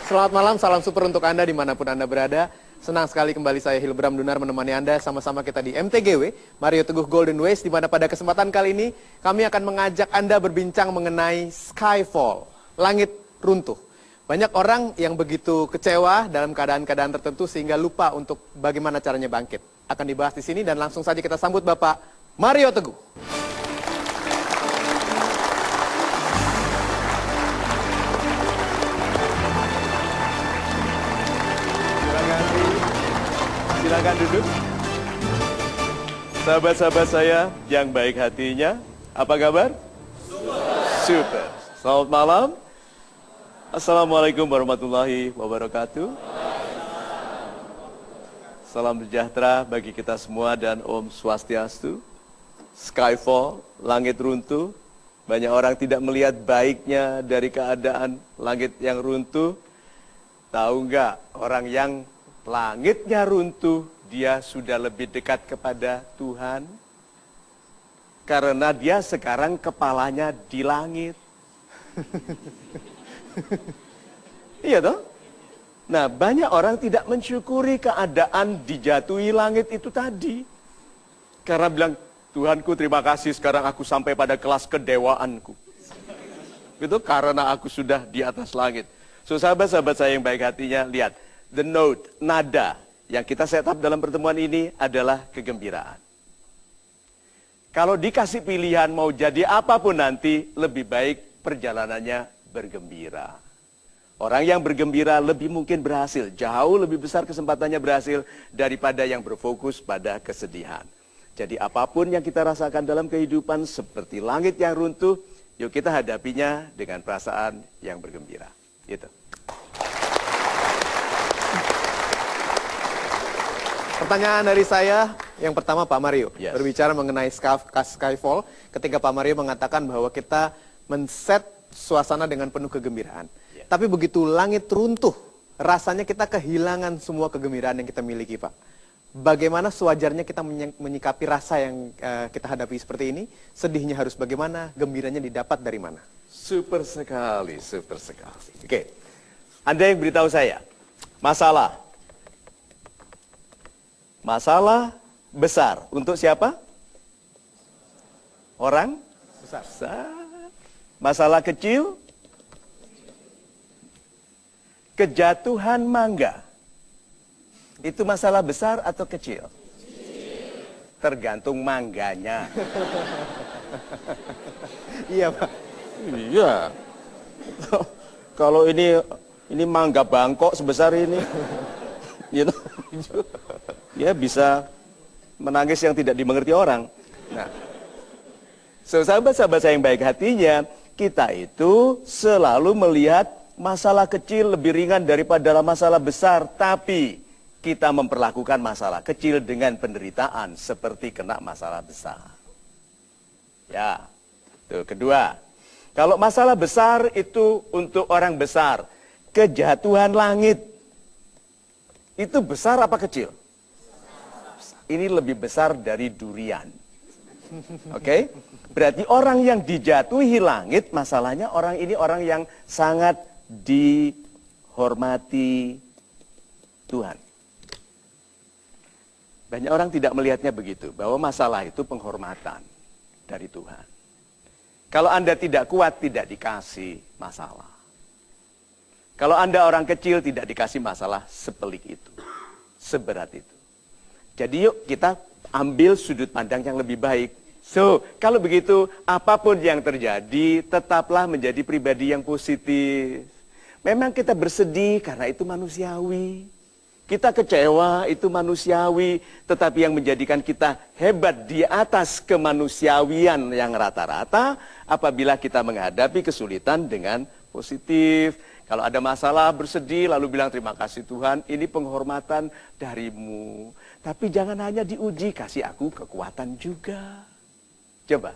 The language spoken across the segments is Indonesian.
Selamat malam, salam super untuk Anda dimanapun Anda berada. Senang sekali kembali saya Hilbram Dunar menemani Anda sama-sama kita di MTGW, Mario Teguh Golden Ways, di mana pada kesempatan kali ini kami akan mengajak Anda berbincang mengenai Skyfall, langit runtuh. Banyak orang yang begitu kecewa dalam keadaan-keadaan tertentu sehingga lupa untuk bagaimana caranya bangkit. Akan dibahas di sini dan langsung saja kita sambut Bapak Mario Teguh. Silakan duduk. Sahabat-sahabat saya yang baik hatinya, apa kabar? Super. Selamat malam. Assalamualaikum warahmatullahi wabarakatuh. Salam sejahtera bagi kita semua dan Om Swastiastu. Skyfall, langit runtuh. Banyak orang tidak melihat baiknya dari keadaan langit yang runtuh. Tahu nggak, orang yang langitnya runtuh, dia sudah lebih dekat kepada Tuhan. Karena dia sekarang kepalanya di langit. Iya toh? Nah, banyak orang tidak mensyukuri keadaan dijatuhi langit itu tadi. Karena bilang, Tuhanku terima kasih sekarang aku sampai pada kelas kedewaanku. Gitu, karena aku sudah di atas langit. So, sahabat-sahabat saya yang baik hatinya, lihat. The note, nada yang kita set up dalam pertemuan ini adalah kegembiraan. Kalau dikasih pilihan mau jadi apapun nanti, lebih baik perjalanannya bergembira. Orang yang bergembira lebih mungkin berhasil, jauh lebih besar kesempatannya berhasil daripada yang berfokus pada kesedihan. Jadi apapun yang kita rasakan dalam kehidupan seperti langit yang runtuh, yuk kita hadapinya dengan perasaan yang bergembira. Gitu. Pertanyaan dari saya, yang pertama Pak Mario, Yes. berbicara mengenai Skyfall, ketika Pak Mario mengatakan bahwa kita men-set suasana dengan penuh kegembiraan. Yes. Tapi begitu langit runtuh, rasanya kita kehilangan semua kegembiraan yang kita miliki, Pak. Bagaimana sewajarnya kita menyikapi rasa yang kita hadapi seperti ini? Sedihnya harus bagaimana? Gembiranya didapat dari mana? Super sekali, super sekali. Oke, Anda yang beritahu saya, Masalah besar. Untuk siapa? Orang? Besar. Masalah kecil? Kejatuhan mangga. Itu masalah besar atau kecil? Tergantung mangganya. Iya, Pak. Iya. Kalau ini mangga Bangkok sebesar ini. You know? Ya bisa menangis yang tidak dimengerti orang. Nah, sahabat-sahabat saya yang baik hatinya, kita itu selalu melihat masalah kecil lebih ringan daripada masalah besar, tapi kita memperlakukan masalah kecil dengan penderitaan seperti kena masalah besar. Ya, itu kedua. Kalau masalah besar itu untuk orang besar, kejatuhan langit itu besar apa kecil? Ini lebih besar dari durian. Oke? Berarti orang yang dijatuhi langit, masalahnya orang ini orang yang sangat dihormati Tuhan. Banyak orang tidak melihatnya begitu, bahwa masalah itu penghormatan dari Tuhan. Kalau Anda tidak kuat, tidak dikasih masalah. Kalau Anda orang kecil, tidak dikasih masalah sepelik itu, seberat itu. Jadi yuk kita ambil sudut pandang yang lebih baik. So, kalau begitu, apapun yang terjadi, tetaplah menjadi pribadi yang positif. Memang kita bersedih karena itu manusiawi. Kita kecewa itu manusiawi. Tetapi yang menjadikan kita hebat di atas kemanusiawian yang rata-rata, apabila kita menghadapi kesulitan dengan positif. Kalau ada masalah bersedih lalu bilang terima kasih Tuhan, ini penghormatan darimu. Tapi jangan hanya diuji, kasih aku kekuatan juga. Coba,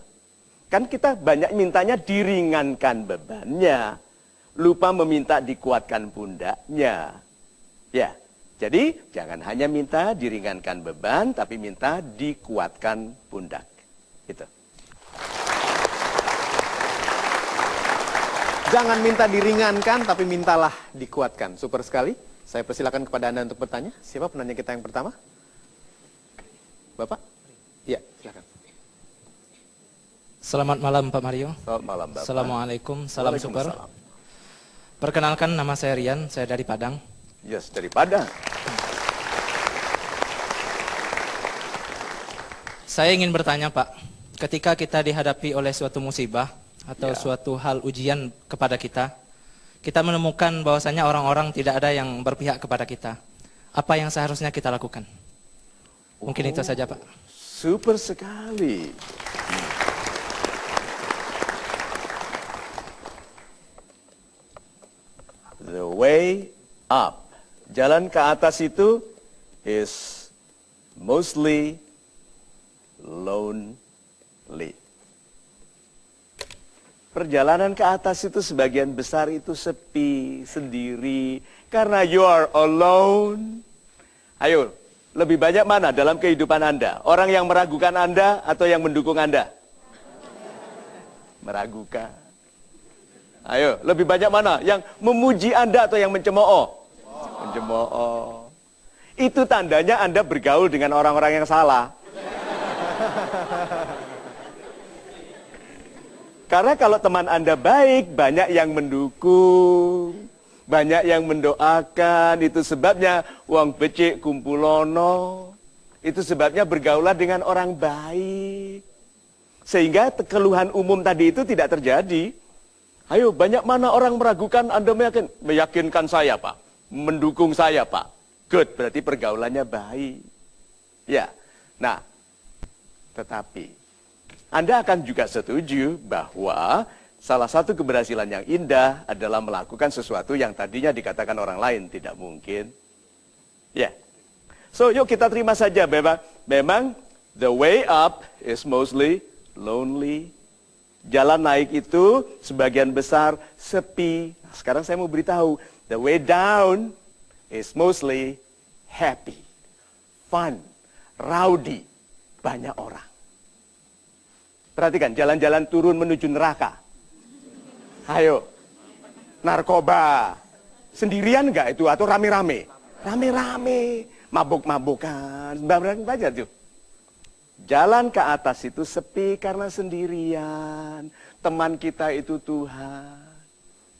kan kita banyak mintanya diringankan bebannya. Lupa meminta dikuatkan pundaknya. Ya, jadi jangan hanya minta diringankan beban, tapi minta dikuatkan pundak. Gitu. Jangan minta diringankan, tapi mintalah dikuatkan. Super sekali. Saya persilakan kepada Anda untuk bertanya. Siapa penanya kita yang pertama? Bapak? Iya, silakan. Selamat malam Pak Mario. Selamat malam Bapak. Assalamualaikum, salam super. Waalaikumsalam. Perkenalkan, nama saya Rian, saya dari Padang. Yes, dari Padang. Saya ingin bertanya Pak, ketika kita dihadapi oleh suatu musibah atau suatu hal ujian kepada kita menemukan bahwasanya orang-orang tidak ada yang berpihak kepada kita. Apa yang seharusnya kita lakukan? Mungkin itu saja Pak. Super sekali. The way up. Jalan ke atas itu is mostly lonely. Perjalanan ke atas itu sebagian besar itu sepi, sendiri. Karena you are alone. Ayo, lebih banyak mana dalam kehidupan Anda? Orang yang meragukan Anda atau yang mendukung Anda? Meragukan. Ayo, lebih banyak mana? Yang memuji Anda atau yang mencemooh? Mencemooh. Itu tandanya Anda bergaul dengan orang-orang yang salah. Karena kalau teman Anda baik, banyak yang mendukung, banyak yang mendoakan. Itu sebabnya wong becik kumpulono. Itu sebabnya bergaulah dengan orang baik. Sehingga keluhan umum tadi itu tidak terjadi. Ayo, banyak mana orang meragukan Anda meyakinkan saya Pak, mendukung saya Pak. Good, berarti pergaulannya baik. Ya, nah, tetapi Anda akan juga setuju bahwa salah satu keberhasilan yang indah adalah melakukan sesuatu yang tadinya dikatakan orang lain tidak mungkin. Ya. So, yuk kita terima saja memang the way up is mostly lonely. Jalan naik itu sebagian besar sepi. Sekarang saya mau beritahu, the way down is mostly happy, fun, rowdy, banyak orang. Perhatikan, jalan-jalan turun menuju neraka. Ayo, narkoba. Sendirian enggak itu atau rame-rame? Rame-rame, mabuk-mabukan, banyak tuh. Jalan ke atas itu sepi karena sendirian. Teman kita itu Tuhan.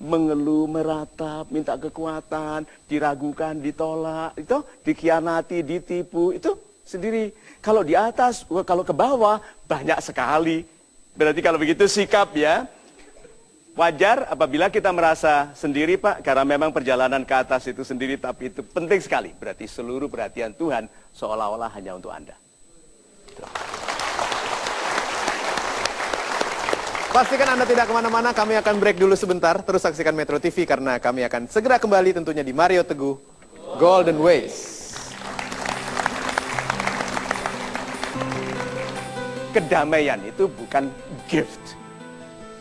Mengeluh, meratap, minta kekuatan, diragukan, ditolak, itu dikhianati, ditipu, itu sendiri. Kalau di atas, kalau ke bawah, banyak sekali. Berarti kalau begitu sikap ya. Wajar apabila kita merasa sendiri Pak, karena memang perjalanan ke atas itu sendiri, tapi itu penting sekali. Berarti seluruh perhatian Tuhan seolah-olah hanya untuk Anda. Pastikan Anda tidak kemana-mana, kami akan break dulu sebentar. Terus saksikan Metro TV karena kami akan segera kembali tentunya di Mario Teguh Golden Ways. Kedamaian itu bukan gift.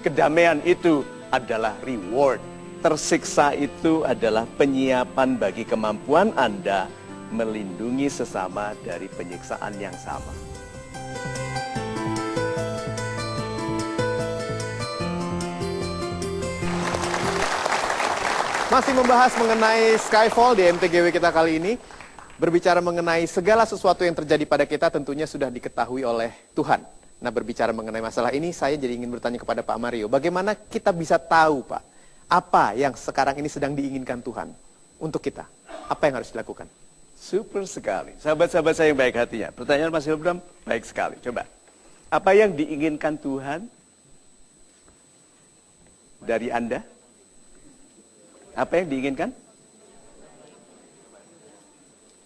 Kedamaian itu adalah reward. Tersiksa itu adalah penyiapan bagi kemampuan Anda melindungi sesama dari penyiksaan yang sama. Masih membahas mengenai Skyfall di MTGW kita kali ini. Berbicara mengenai segala sesuatu yang terjadi pada kita tentunya sudah diketahui oleh Tuhan. Nah, berbicara mengenai masalah ini, saya jadi ingin bertanya kepada Pak Mario. Bagaimana kita bisa tahu, Pak, apa yang sekarang ini sedang diinginkan Tuhan untuk kita? Apa yang harus dilakukan? Super sekali. Sahabat-sahabat saya yang baik hatinya. Pertanyaan Mas Hilbram, baik sekali. Coba. Apa yang diinginkan Tuhan dari Anda? Apa yang diinginkan?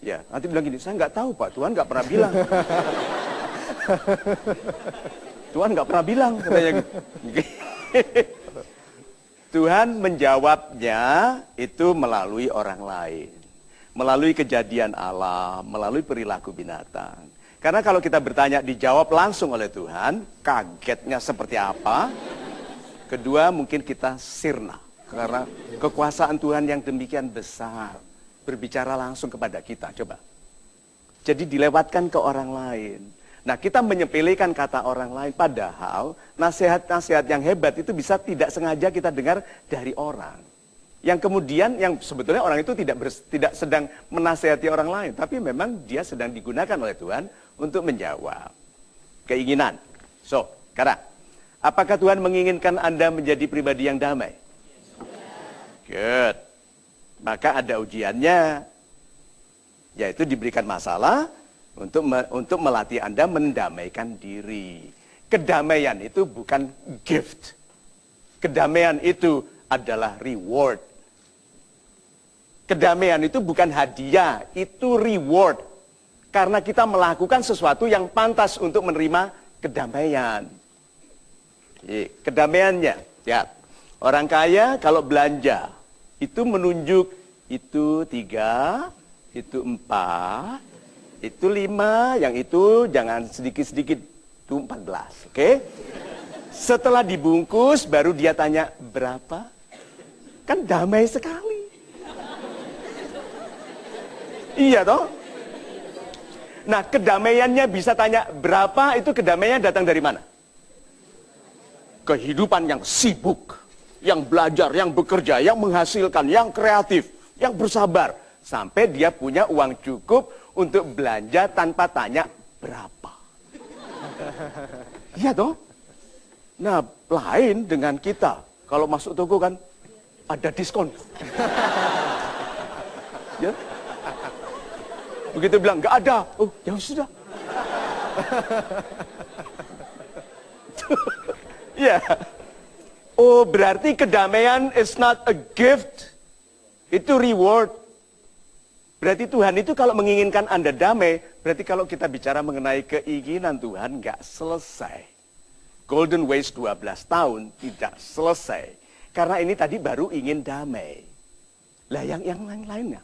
Ya, nanti bilang gini, saya nggak tahu Pak, Tuhan nggak pernah bilang. Tuhan nggak pernah bilang, katanya gitu. Tuhan menjawabnya itu melalui orang lain. Melalui kejadian alam, melalui perilaku binatang. Karena kalau kita bertanya dijawab langsung oleh Tuhan, kagetnya seperti apa? Kedua, mungkin kita sirna. Karena kekuasaan Tuhan yang demikian besar. Berbicara langsung kepada kita, coba. Jadi dilewatkan ke orang lain. Nah, kita menyepelekan kata orang lain, padahal nasihat-nasihat yang hebat itu bisa tidak sengaja kita dengar dari orang. Yang kemudian, yang sebetulnya orang itu tidak sedang menasihati orang lain, tapi memang dia sedang digunakan oleh Tuhan untuk menjawab keinginan. So, sekarang, apakah Tuhan menginginkan Anda menjadi pribadi yang damai? Good. Maka ada ujiannya, yaitu diberikan masalah untuk melatih Anda mendamaikan diri. Kedamaian itu bukan gift. Kedamaian itu adalah reward. Kedamaian itu bukan hadiah, itu reward. Karena kita melakukan sesuatu yang pantas untuk menerima kedamaian. Kedamaiannya, ya. Orang kaya kalau belanja, itu menunjuk itu 3, itu 4, itu 5, yang itu jangan sedikit-sedikit, itu 14, oke? Setelah dibungkus, baru dia tanya, berapa? Kan damai sekali. Iya toh? Nah, kedamaiannya bisa tanya, berapa, itu kedamaian datang dari mana? Kehidupan yang sibuk, yang belajar, yang bekerja, yang menghasilkan, yang kreatif, yang bersabar. Sampai dia punya uang cukup untuk belanja tanpa tanya berapa. Iya toh? Nah, lain dengan kita. Kalau masuk toko kan, ada diskon. Ya? Begitu bilang, nggak ada. Oh, ya sudah. Ya. Oh, berarti kedamaian is not a gift. Itu reward. Berarti Tuhan itu kalau menginginkan Anda damai, berarti kalau kita bicara mengenai keinginan Tuhan, nggak selesai. Golden Ways 12 tahun tidak selesai. Karena ini tadi baru ingin damai. Lah yang lain-lainnya.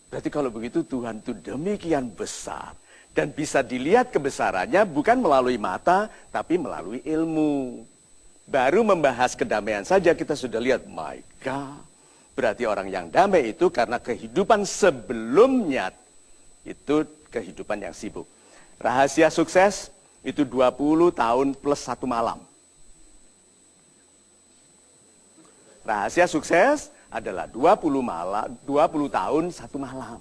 Berarti kalau begitu Tuhan itu demikian besar. Dan bisa dilihat kebesarannya bukan melalui mata, tapi melalui ilmu. Baru membahas kedamaian saja kita sudah lihat, my God. Berarti orang yang damai itu karena kehidupan sebelumnya itu kehidupan yang sibuk. Rahasia sukses itu 20 tahun plus 1 malam. Rahasia sukses adalah 20 tahun 1 malam.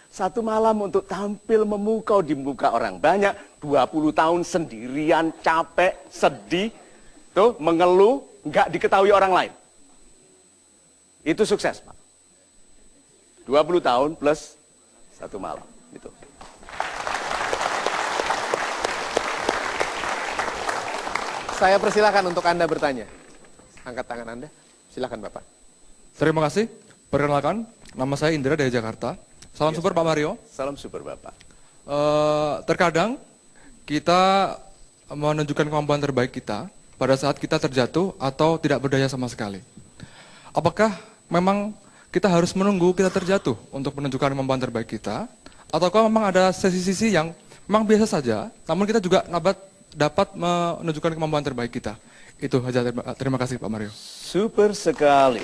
1 malam untuk tampil memukau di muka orang banyak, 20 tahun sendirian, capek, sedih, tuh mengeluh, nggak diketahui orang lain. Itu sukses, Pak. 20 tahun plus 1 malam. Itu. Saya persilakan untuk Anda bertanya. Angkat tangan Anda. Silakan, Bapak. Terima kasih. Perkenalkan, nama saya Indra dari Jakarta. Salam super Pak Mario. Salam super Bapak. Terkadang kita menunjukkan kemampuan terbaik kita pada saat kita terjatuh atau tidak berdaya sama sekali. Apakah memang kita harus menunggu kita terjatuh untuk menunjukkan kemampuan terbaik kita? Ataukah memang ada sisi-sisi yang memang biasa saja, namun kita juga dapat menunjukkan kemampuan terbaik kita? Itu saja, terima kasih Pak Mario. Super sekali.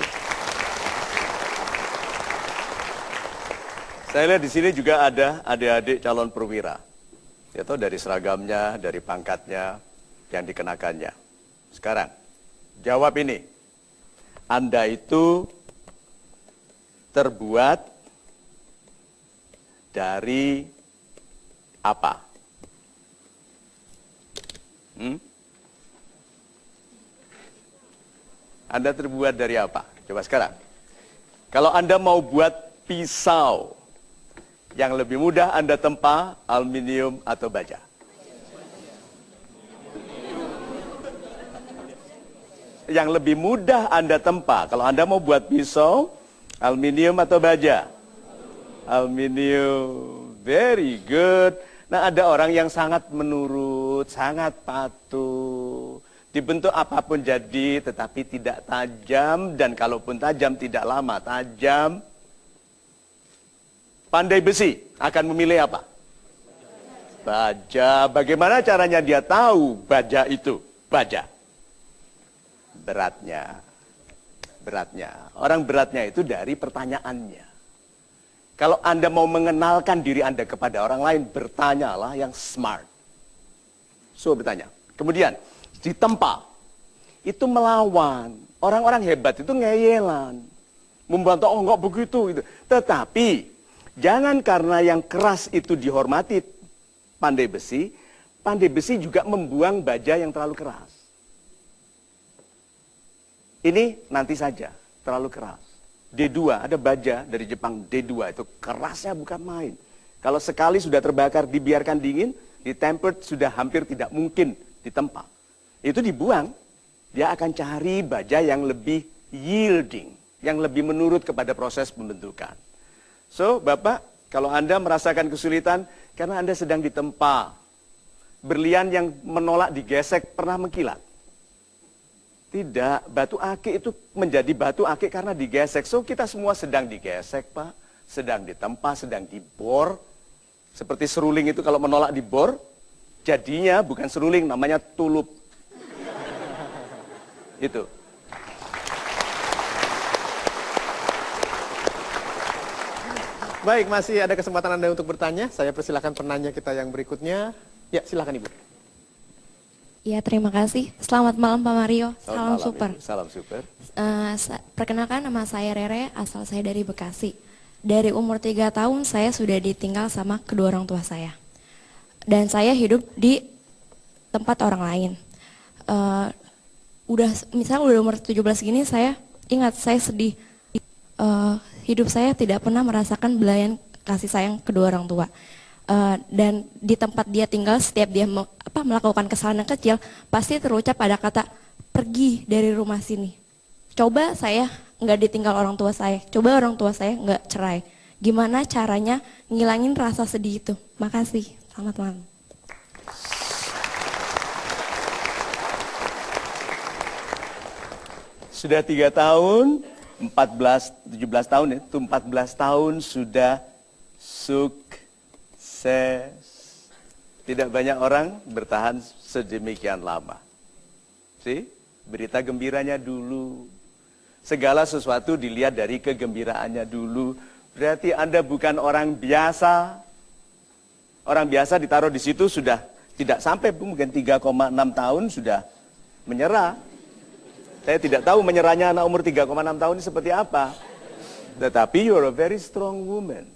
Saya lihat di sini juga ada adik-adik calon perwira. Ya tahu dari seragamnya, dari pangkatnya, yang dikenakannya. Sekarang, jawab ini. Anda itu terbuat dari apa? Anda terbuat dari apa? Coba sekarang. Kalau Anda mau buat pisau, yang lebih mudah Anda tempa aluminium atau baja? Yang lebih mudah Anda tempa, kalau Anda mau buat pisau, aluminium atau baja? Aluminium. Very good. Nah, ada orang yang sangat menurut, sangat patuh. Dibentuk apapun jadi, tetapi tidak tajam. Dan kalaupun tajam, tidak lama tajam. Pandai besi akan memilih apa? Baja. Bagaimana caranya dia tahu baja itu? Baja. Beratnya. Beratnya. Orang beratnya itu dari pertanyaannya. Kalau Anda mau mengenalkan diri Anda kepada orang lain, bertanyalah yang smart. So, bertanya. Kemudian, ditempa. Itu melawan. Orang-orang hebat itu ngeyelan. Membantah, oh enggak begitu. Gitu. Tetapi, jangan karena yang keras itu dihormati pandai besi juga membuang baja yang terlalu keras. Ini nanti saja, terlalu keras. D2, ada baja dari Jepang D2, itu kerasnya bukan main. Kalau sekali sudah terbakar, dibiarkan dingin, ditempered sudah hampir tidak mungkin ditempa. Itu dibuang, dia akan cari baja yang lebih yielding, yang lebih menurut kepada proses pembentukan. So, Bapak, kalau Anda merasakan kesulitan, karena Anda sedang ditempa, berlian yang menolak digesek pernah mengkilat. Tidak, batu akik itu menjadi batu akik karena digesek. So, kita semua sedang digesek, Pak. Sedang ditempa, sedang dibor. Seperti seruling itu kalau menolak dibor, jadinya bukan seruling, namanya tulup. Itu. Baik, masih ada kesempatan Anda untuk bertanya. Saya persilakan penanya kita yang berikutnya. Ya, silakan Ibu. Ya, terima kasih. Selamat malam Pak Mario. Salam Malam, super. Ibu. Salam super. Perkenalkan, nama saya Rere, asal saya dari Bekasi. Dari umur 3 tahun saya sudah ditinggal sama kedua orang tua saya. Dan saya hidup di tempat orang lain. Misalnya udah umur 17 gini, saya ingat saya sedih. Hidup saya tidak pernah merasakan belayan kasih sayang kedua orang tua. Dan di tempat dia tinggal, setiap dia melakukan kesalahan kecil, pasti terucap ada kata, pergi dari rumah sini. Coba saya nggak ditinggal orang tua saya, coba orang tua saya nggak cerai. Gimana caranya ngilangin rasa sedih itu? Makasih, selamat malam. Sudah 3 tahun, 17 tahun itu 14 tahun sudah sukses. Tidak banyak orang bertahan sedemikian lama. Berita gembiranya dulu. Segala sesuatu dilihat dari kegembiraannya dulu. Berarti Anda bukan orang biasa. Orang biasa ditaruh di situ sudah tidak sampai mungkin 3,6 tahun sudah menyerah. Saya tidak tahu menyerahnya anak umur 3,6 tahun ini seperti apa. Tetapi you're a very strong woman.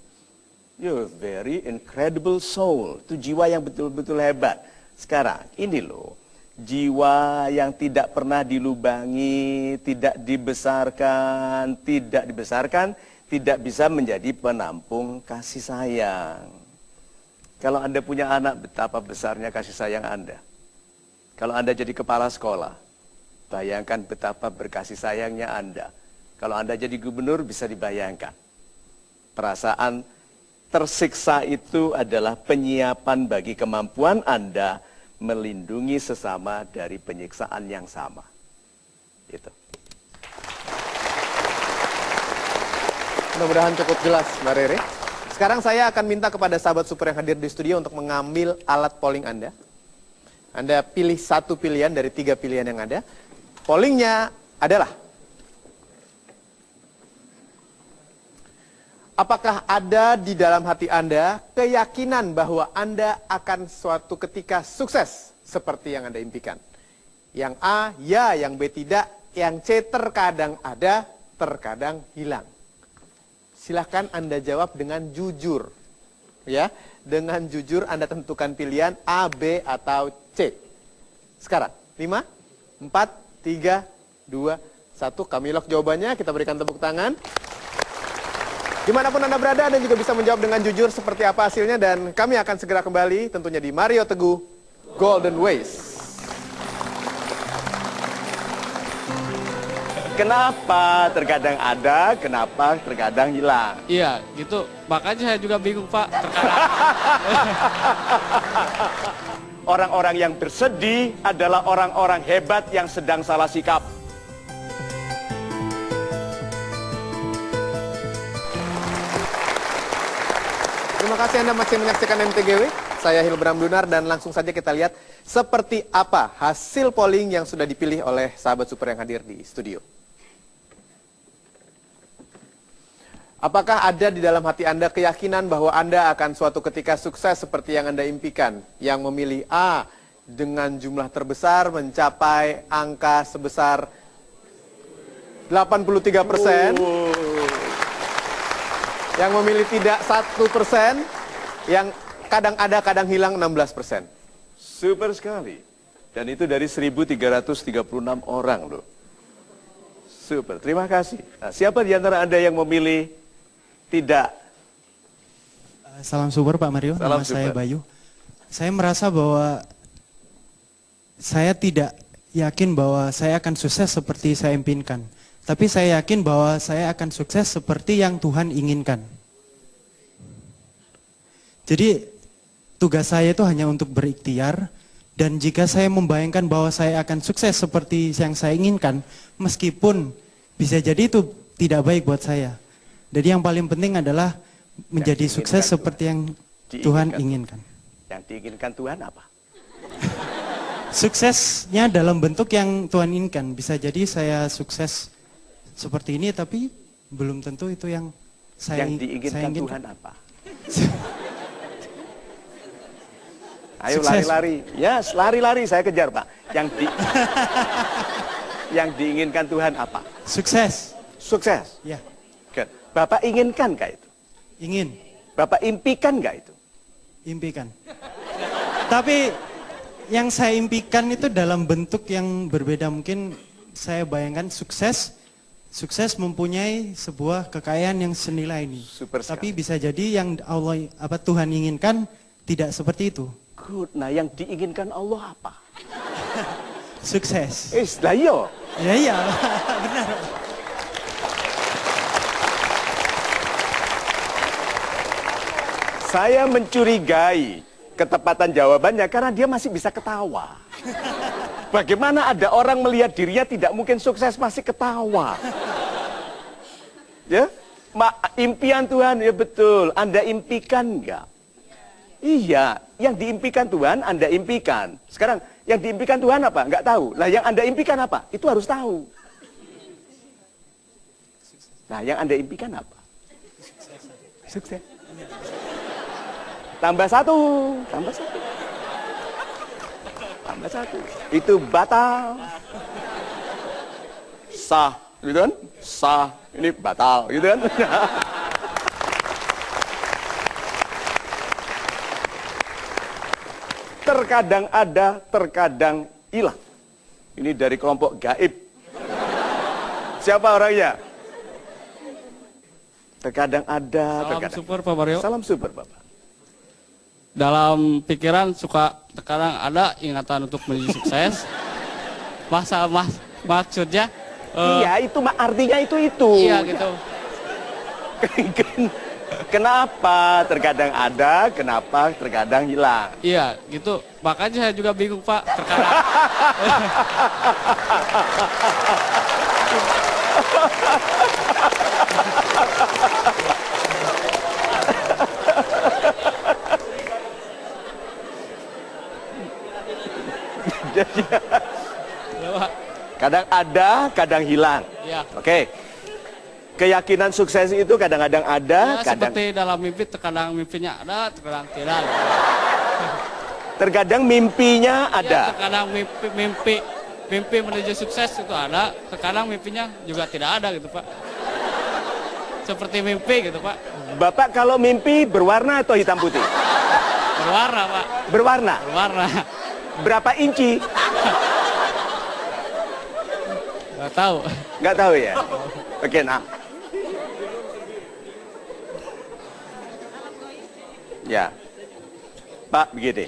You're a very incredible soul. Itu jiwa yang betul-betul hebat. Sekarang, ini loh. Jiwa yang tidak pernah dilubangi, tidak dibesarkan, tidak bisa menjadi penampung kasih sayang. Kalau Anda punya anak, betapa besarnya kasih sayang Anda. Kalau Anda jadi kepala sekolah, bayangkan betapa berkasih sayangnya Anda. Kalau Anda jadi gubernur, bisa dibayangkan. Perasaan tersiksa itu adalah penyiapan bagi kemampuan Anda melindungi sesama dari penyiksaan yang sama. Itu. Mudah-mudahan cukup jelas, Mbak Rere. Sekarang saya akan minta kepada sahabat super yang hadir di studio untuk mengambil alat polling Anda. Anda pilih satu pilihan dari 3 pilihan yang ada. Pollingnya adalah, apakah ada di dalam hati Anda keyakinan bahwa Anda akan suatu ketika sukses seperti yang Anda impikan? Yang A, ya, yang B, tidak, yang C, terkadang ada, terkadang hilang. Silahkan Anda jawab dengan jujur. Ya, dengan jujur Anda tentukan pilihan A, B, atau C. Sekarang, 5, 4, 3, 2, 1. Kami lock jawabannya, kita berikan tepuk tangan. Dimanapun Anda berada, Anda juga bisa menjawab dengan jujur seperti apa hasilnya. Dan kami akan segera kembali tentunya di Mario Teguh Golden Ways. Kenapa terkadang ada, kenapa terkadang hilang? Iya, gitu. Makanya saya juga bingung, Pak. Terkadang. Orang-orang yang bersedih adalah orang-orang hebat yang sedang salah sikap. Terima kasih Anda masih menyaksikan MTGW. Saya Hilbram Dunar dan langsung saja kita lihat seperti apa hasil polling yang sudah dipilih oleh sahabat super yang hadir di studio. Apakah ada di dalam hati Anda keyakinan bahwa Anda akan suatu ketika sukses seperti yang Anda impikan? Yang memilih A dengan jumlah terbesar mencapai angka sebesar 83%. Yang memilih tidak 1%. Yang kadang ada, kadang hilang 16%. Super sekali. Dan itu dari 1.336 orang loh. Super, terima kasih. Nah, siapa di antara Anda yang memilih tidak? Salam super Pak Mario, Salam nama saya super. Bayu. Saya merasa bahwa saya tidak yakin bahwa saya akan sukses seperti saya impikan. Tapi saya yakin bahwa saya akan sukses seperti yang Tuhan inginkan. Jadi tugas saya itu hanya untuk berikhtiar. Dan jika saya membayangkan bahwa saya akan sukses seperti yang saya inginkan, meskipun bisa jadi itu tidak baik buat saya. Jadi yang paling penting adalah menjadi sukses seperti yang Tuhan inginkan. Yang diinginkan Tuhan apa? Suksesnya dalam bentuk yang Tuhan inginkan. Bisa jadi saya sukses seperti ini, tapi belum tentu itu yang saya diinginkan inginkan. Tuhan apa? Ayo Sukses. lari-lari. Yes, lari-lari saya kejar Pak. Yang diinginkan Tuhan apa? Sukses. Sukses. Ya, Good. Bapak inginkan nggak itu? ingin, Bapak impikan nggak itu? impikan. Tapi yang saya impikan itu dalam bentuk yang berbeda. Mungkin saya bayangkan sukses mempunyai sebuah kekayaan yang senilai ini. Super Tapi sekali. bisa jadi yang Tuhan inginkan tidak seperti itu. Good. Nah, yang diinginkan Allah apa? Sukses. Lah iya. Ya iya, benar. Saya mencurigai ketepatan jawabannya karena dia masih bisa ketawa. Bagaimana ada orang melihat dirinya tidak mungkin sukses masih ketawa? Ya, impian Tuhan ya betul. Anda impikan enggak? Iya, yang diimpikan Tuhan Anda impikan. Sekarang yang diimpikan Tuhan apa? Enggak tahu. Lah yang Anda impikan apa? Itu harus tahu. Nah, yang Anda impikan apa? Sukses. Tambah satu. Itu batal. Sah, gitu kan? Sah, ini batal, gitu kan? Terkadang ada, terkadang hilang. Ini dari kelompok gaib. Siapa orangnya? Terkadang ada, Salam terkadang. super Pak Mario. Salam super, Bapak. Dalam pikiran suka terkadang ada ingatan untuk menuju sukses. Maksudnya Iya, itu artinya itu. iya gitu. Kenapa terkadang ada, kenapa terkadang hilang? Iya, gitu. Makanya saya juga bingung, Pak. Terkadang Kadang ada, kadang hilang. Iya. Oke. Keyakinan sukses itu kadang-kadang ada, Ya, kadang seperti dalam mimpi terkadang mimpinya ada, terkadang tidak. terkadang mimpinya Ya, ada. terkadang mimpi menuju sukses itu ada, terkadang mimpinya juga tidak ada gitu, Pak. Seperti mimpi gitu, Pak. Bapak kalau mimpi berwarna atau hitam putih? Berwarna, Pak. Berwarna. Berwarna. Berapa inci? Nggak tahu. Nggak tahu ya? Oke, nah. Ya. Pak, begini.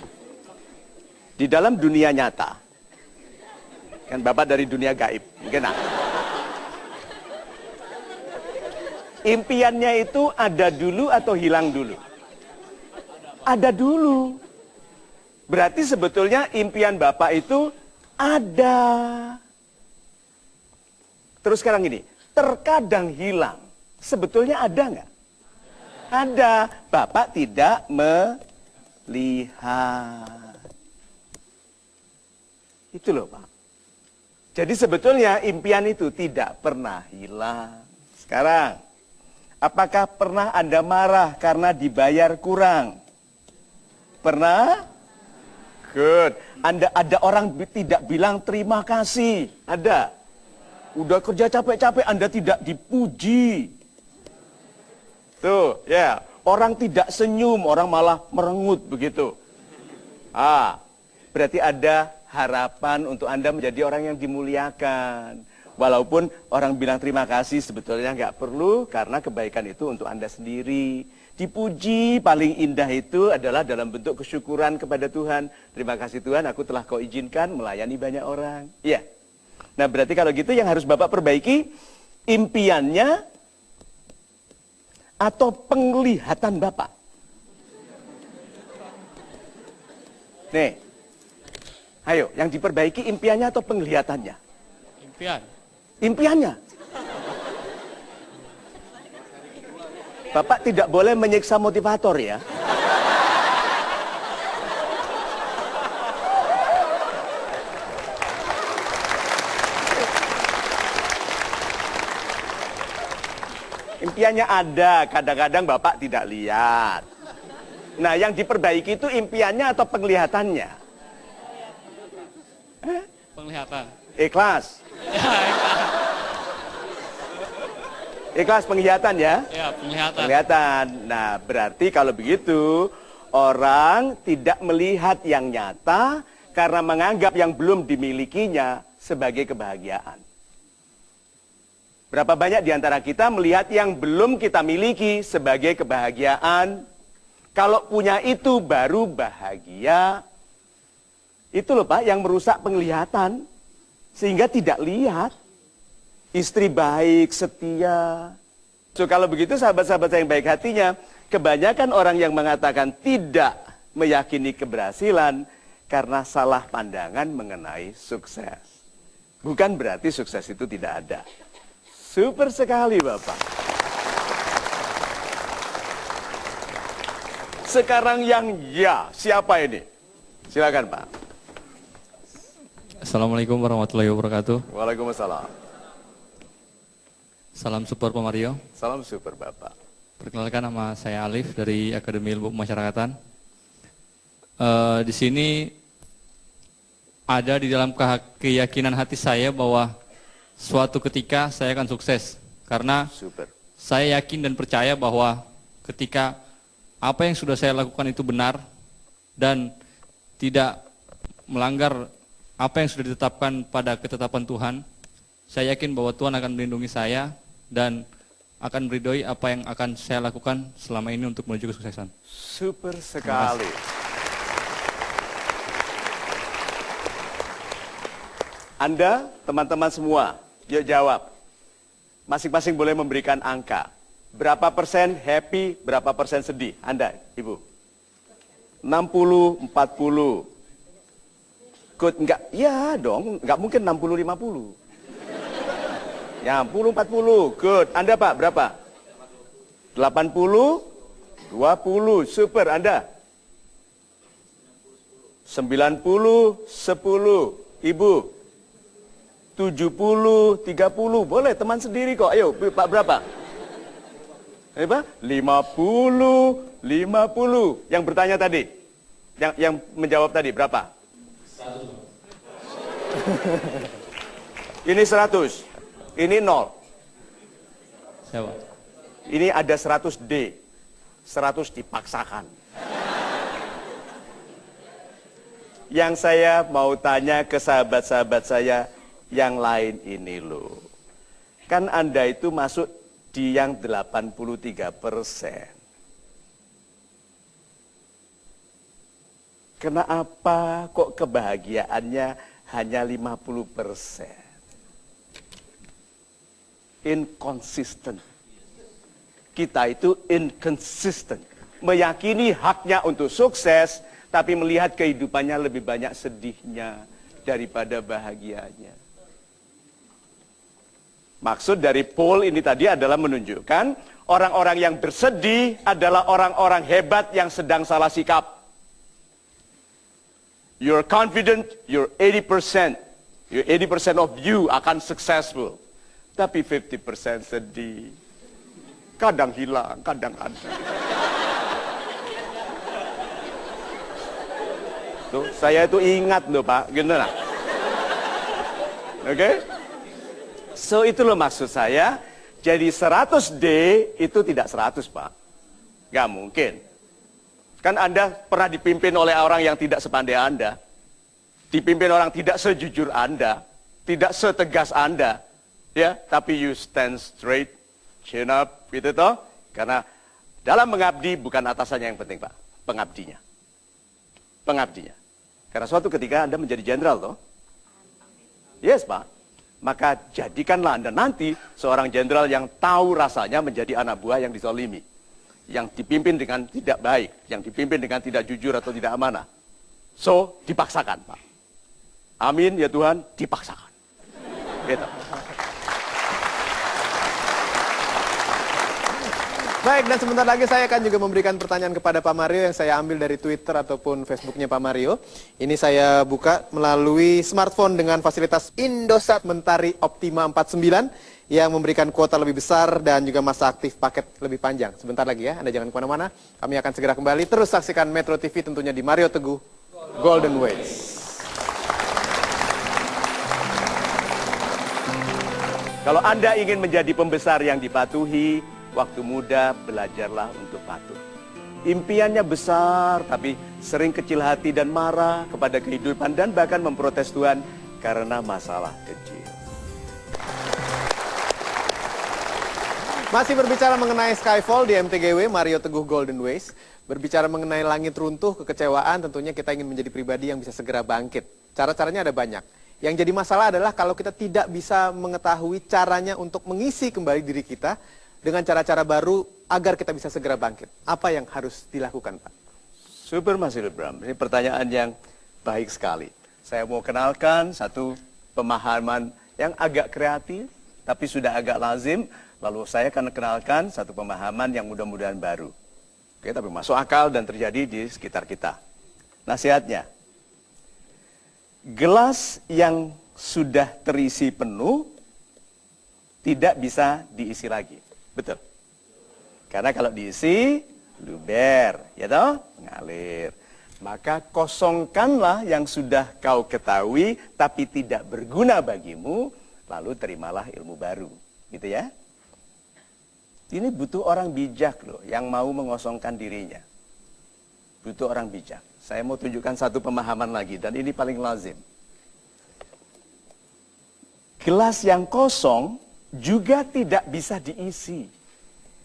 Di dalam dunia nyata, kan Bapak dari dunia gaib, mungkin nah. Impiannya itu ada dulu atau hilang dulu? Ada dulu. Berarti sebetulnya impian Bapak itu ada. Terus sekarang ini, terkadang hilang. Sebetulnya ada nggak? Ada. Bapak tidak melihat. Itu loh Pak. Jadi sebetulnya impian itu tidak pernah hilang. Sekarang, Apakah pernah Anda marah karena dibayar kurang? Pernah? Good. Ada orang tidak bilang terima kasih. Ada. Udah kerja capek-capek Anda tidak dipuji. Tuh, ya. Orang tidak senyum, orang malah merengut begitu. Berarti ada harapan untuk Anda menjadi orang yang dimuliakan. Walaupun orang bilang terima kasih sebetulnya nggak perlu karena kebaikan itu untuk Anda sendiri. Dipuji paling indah itu adalah dalam bentuk kesyukuran kepada Tuhan. Terima kasih Tuhan, aku telah kau izinkan melayani banyak orang. Iya. Nah berarti kalau gitu yang harus Bapak perbaiki impiannya atau penglihatan Bapak. Nih, ayo yang diperbaiki impiannya atau penglihatannya? Impian. Impiannya. Bapak tidak boleh menyiksa motivator ya. Impiannya ada, kadang-kadang Bapak tidak lihat. Nah, yang diperbaiki itu impiannya atau penglihatannya? Penglihatan. Ikhlas. Ya, ikhlas. Ikhlas penglihatan ya? Ya, penglihatan. Penglihatan. Nah, berarti kalau begitu, orang tidak melihat yang nyata karena menganggap yang belum dimilikinya sebagai kebahagiaan. Berapa banyak di antara kita melihat yang belum kita miliki sebagai kebahagiaan? Kalau punya itu baru bahagia. Itu loh Pak, yang merusak penglihatan. Sehingga tidak lihat. Istri baik, setia. So kalau begitu sahabat-sahabat saya yang baik hatinya, kebanyakan orang yang mengatakan tidak meyakini keberhasilan karena salah pandangan mengenai sukses. Bukan berarti sukses itu tidak ada. Super sekali Bapak. Sekarang yang ya, siapa ini? Silakan Pak. Assalamualaikum warahmatullahi wabarakatuh. Waalaikumsalam. Salam support Pak Mario. Salam super Bapak. Perkenalkan nama saya Alif dari Akademi Ilmu Pemasyarakatan. Di sini ada di dalam keyakinan hati saya bahwa suatu ketika saya akan sukses. Karena Super. saya yakin dan percaya bahwa ketika apa yang sudah saya lakukan itu benar dan tidak melanggar apa yang sudah ditetapkan pada ketetapan Tuhan, saya yakin bahwa Tuhan akan melindungi saya dan akan meridhoi apa yang akan saya lakukan selama ini untuk menuju kesuksesan. Super sekali. Anda, teman-teman semua, yuk jawab. Masing-masing boleh memberikan angka. Berapa persen happy, berapa persen sedih? Anda, Ibu. 60, 40. Good, enggak, ya dong, enggak mungkin 60, 50. Ya, 40, 40. Good. Anda Pak, berapa? 80, 20. Super. Anda? 90, 10. Ibu? 70, 30. Boleh, teman sendiri kok. Ayo, Pak berapa? Berapa? 50, 50. Yang bertanya tadi? Yang menjawab tadi, berapa? 100. Ini 100. Ini 0. Siapa? Ini ada 100D. 100 dipaksakan. Yang saya mau tanya ke sahabat-sahabat saya yang lain ini loh. Kan Anda itu masuk di yang 83%. Kenapa kok kebahagiaannya hanya 50%? Inconsistent. Kita itu inconsistent. Meyakini haknya untuk sukses, tapi melihat kehidupannya lebih banyak sedihnya daripada bahagianya. Maksud dari poll ini tadi adalah menunjukkan orang-orang yang bersedih adalah orang-orang hebat yang sedang salah sikap. You're confident, you're 80%. You're 80% of you akan successful. Tapi 50% sedih. Kadang hilang, kadang ada. Tuh, saya itu ingat loh Pak, gitu lah. Oke? So itu loh maksud saya, jadi 100D itu tidak 100 Pak. Gak mungkin. Kan Anda pernah dipimpin oleh orang yang tidak sepandai Anda. Dipimpin orang tidak sejujur Anda. Tidak setegas Anda. Ya, tapi you stand straight, chin up, gitu toh. Karena dalam mengabdi bukan atasannya yang penting Pak. Pengabdinya. Pengabdinya. Karena suatu ketika Anda menjadi jenderal toh. Yes Pak. Maka jadikanlah Anda nanti seorang jenderal yang tahu rasanya menjadi anak buah yang dizalimi. Yang dipimpin dengan tidak baik. Yang dipimpin dengan tidak jujur atau tidak amanah. So, dipaksakan Pak. Amin ya Tuhan, dipaksakan. Gitu. Baik, dan sebentar lagi saya akan juga memberikan pertanyaan kepada Pak Mario yang saya ambil dari Twitter ataupun Facebooknya Pak Mario. Ini saya buka melalui smartphone dengan fasilitas Indosat Mentari Optima 49 yang memberikan kuota lebih besar dan juga masa aktif paket lebih panjang. Sebentar lagi ya, Anda jangan kemana-mana. Kami akan segera kembali. Terus saksikan Metro TV tentunya di Mario Teguh Golden Ways. Kalau Anda ingin menjadi pembesar yang dipatuhi, waktu muda belajarlah untuk patuh. Impiannya besar, tapi sering kecil hati dan marah kepada kehidupan dan bahkan memprotes Tuhan karena masalah kecil. Masih berbicara mengenai Skyfall di MTGW, Mario Teguh Golden Ways. Berbicara mengenai langit runtuh, kekecewaan, tentunya kita ingin menjadi pribadi yang bisa segera bangkit. Cara-caranya ada banyak. Yang jadi masalah adalah kalau kita tidak bisa mengetahui caranya untuk mengisi kembali diri kita dengan cara-cara baru agar kita bisa segera bangkit. Apa yang harus dilakukan, Pak? Super Mas Hilbram, ini pertanyaan yang baik sekali. Saya mau kenalkan satu pemahaman yang agak kreatif, tapi sudah agak lazim. Lalu saya akan kenalkan satu pemahaman yang mudah-mudahan baru. Oke, tapi masuk akal dan terjadi di sekitar kita. Nasihatnya, gelas yang sudah terisi penuh tidak bisa diisi lagi. Betul. Karena kalau diisi, luber, ya toh? Mengalir. Maka kosongkanlah yang sudah kau ketahui tapi tidak berguna bagimu, lalu terimalah ilmu baru. Gitu ya. Ini butuh orang bijak loh, yang mau mengosongkan dirinya. Butuh orang bijak. Saya mau tunjukkan satu pemahaman lagi, dan ini paling lazim. Gelas yang kosong juga tidak bisa diisi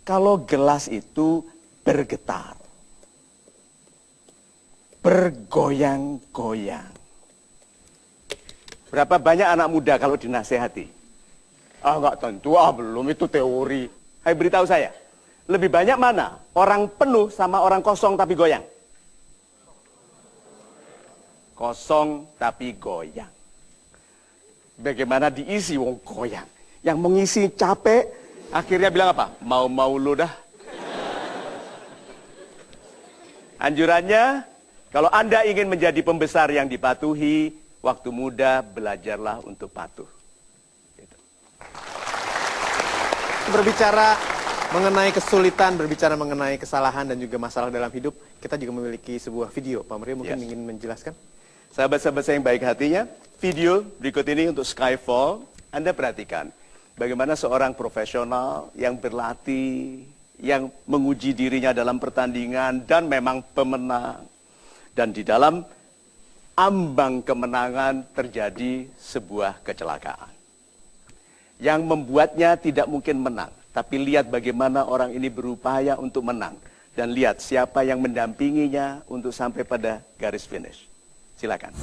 kalau gelas itu bergetar, bergoyang-goyang. Berapa banyak anak muda kalau dinasehati? Ah, nggak tentu, belum, itu teori. Hai, beritahu saya, lebih banyak mana? Orang penuh sama orang kosong tapi goyang? Kosong tapi goyang. Bagaimana diisi wong goyang? Yang mengisi capek, akhirnya bilang apa? Mau-mau lu dah. Anjurannya, kalau Anda ingin menjadi pembesar yang dipatuhi, waktu muda belajarlah untuk patuh. Berbicara mengenai kesulitan, berbicara mengenai kesalahan dan juga masalah dalam hidup, kita juga memiliki sebuah video. Pak Mario mungkin ingin menjelaskan? Sahabat-sahabat saya yang baik hatinya, video berikut ini untuk Skyfall, Anda perhatikan bagaimana seorang profesional yang berlatih, yang menguji dirinya dalam pertandingan dan memang pemenang. Dan di dalam ambang kemenangan terjadi sebuah kecelakaan yang membuatnya tidak mungkin menang. Tapi lihat bagaimana orang ini berupaya untuk menang. Dan lihat siapa yang mendampinginya untuk sampai pada garis finish. Silakan.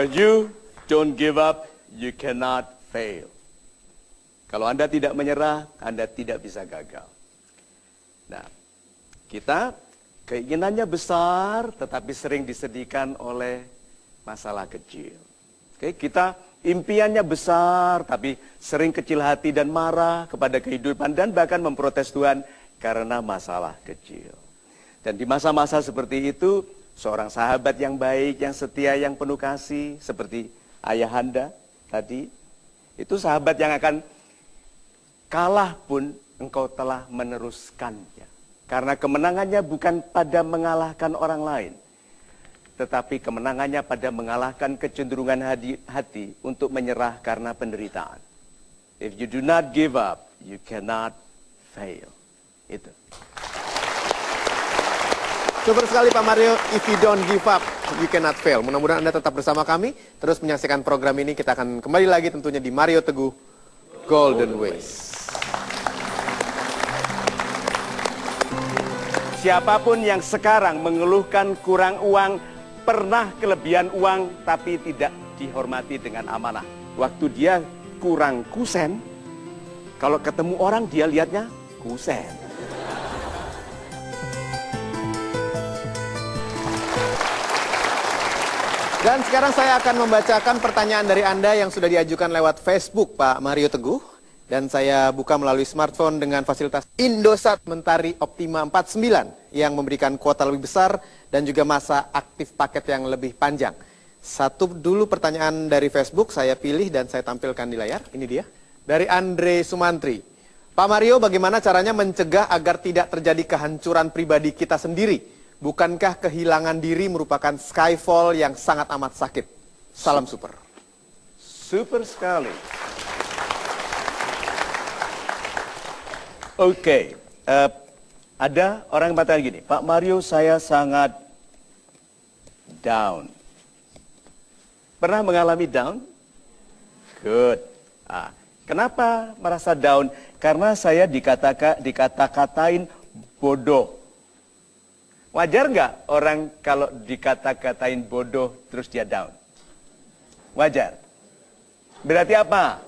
When you don't give up, you cannot fail. Kalau Anda tidak menyerah, Anda tidak bisa gagal. Nah, kita keinginannya besar, tetapi sering disedihkan oleh masalah kecil. Oke, kita impiannya besar, tapi sering kecil hati dan marah kepada kehidupan dan bahkan memprotes Tuhan karena masalah kecil. Dan di masa-masa seperti itu, seorang sahabat yang baik, yang setia, yang penuh kasih, seperti ayahanda tadi, itu sahabat yang akan kalah pun engkau telah meneruskannya. Karena kemenangannya bukan pada mengalahkan orang lain, tetapi kemenangannya pada mengalahkan kecenderungan hati untuk menyerah karena penderitaan. If you do not give up, you cannot fail. Itu. Super sekali Pak Mario, if you don't give up, you cannot fail. Mudah-mudahan Anda tetap bersama kami, terus menyaksikan program ini. Kita akan kembali lagi tentunya di Mario Teguh Golden Ways. Siapapun yang sekarang mengeluhkan kurang uang, pernah kelebihan uang, tapi tidak dihormati dengan amanah. Waktu dia kurang kusen, kalau ketemu orang dia lihatnya kusen. Dan sekarang saya akan membacakan pertanyaan dari Anda yang sudah diajukan lewat Facebook Pak Mario Teguh. Dan saya buka melalui smartphone dengan fasilitas Indosat Mentari Optima 49 yang memberikan kuota lebih besar dan juga masa aktif paket yang lebih panjang. Satu dulu pertanyaan dari Facebook saya pilih dan saya tampilkan di layar. Ini dia. Dari Andre Sumantri. Pak Mario, bagaimana caranya mencegah agar tidak terjadi kehancuran pribadi kita sendiri? Bukankah kehilangan diri merupakan skyfall yang sangat amat sakit? Salam super. Super sekali. Oke, ada orang yang bertanya gini, Pak Mario, saya sangat down. Pernah mengalami down? Good. Kenapa merasa down? Karena saya dikata-katain bodoh. Wajar nggak orang kalau dikata-katain bodoh terus dia down? Wajar. Berarti apa?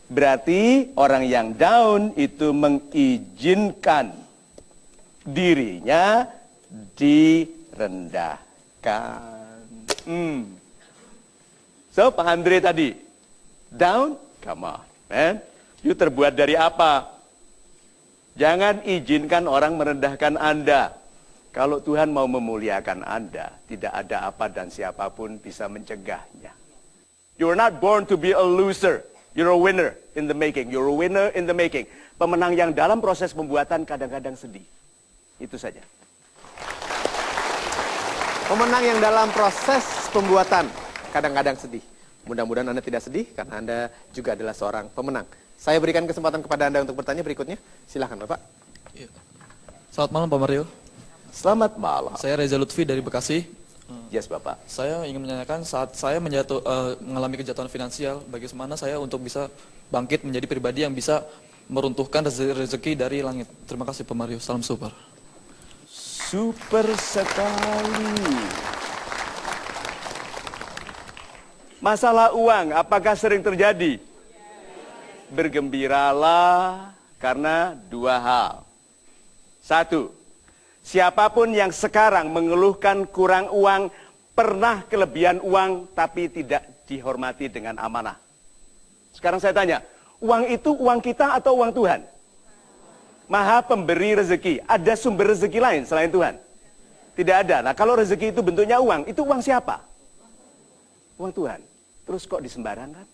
Berarti orang yang down itu mengizinkan dirinya direndahkan. So, Pak Andre tadi, down? Come on, man. You terbuat dari apa? Jangan izinkan orang merendahkan Anda. Kalau Tuhan mau memuliakan Anda, tidak ada apa dan siapapun bisa mencegahnya. You're not born to be a loser. You're a winner in the making. You're a winner in the making. Pemenang yang dalam proses pembuatan kadang-kadang sedih. Itu saja. Pemenang yang dalam proses pembuatan kadang-kadang sedih. Mudah-mudahan Anda tidak sedih karena Anda juga adalah seorang pemenang. Saya berikan kesempatan kepada Anda untuk bertanya berikutnya. Silahkan Bapak. Selamat malam Pak Mario. Selamat malam. Saya Reza Lutfi dari Bekasi. Yes Bapak. Saya ingin menanyakan saat saya mengalami kejatuhan finansial, bagaimana saya untuk bisa bangkit menjadi pribadi yang bisa meruntuhkan rezeki dari langit. Terima kasih Pak Mario. Salam super. Super sekali. Masalah uang, apakah sering terjadi? Bergembiralah karena dua hal. Satu, siapapun yang sekarang mengeluhkan kurang uang, pernah kelebihan uang, tapi tidak dihormati dengan amanah. Sekarang saya tanya, uang itu uang kita atau uang Tuhan? Maha pemberi rezeki. Ada sumber rezeki lain selain Tuhan? Tidak ada. Nah, kalau rezeki itu bentuknya uang, itu uang siapa? Uang Tuhan. Terus kok disembarangkan?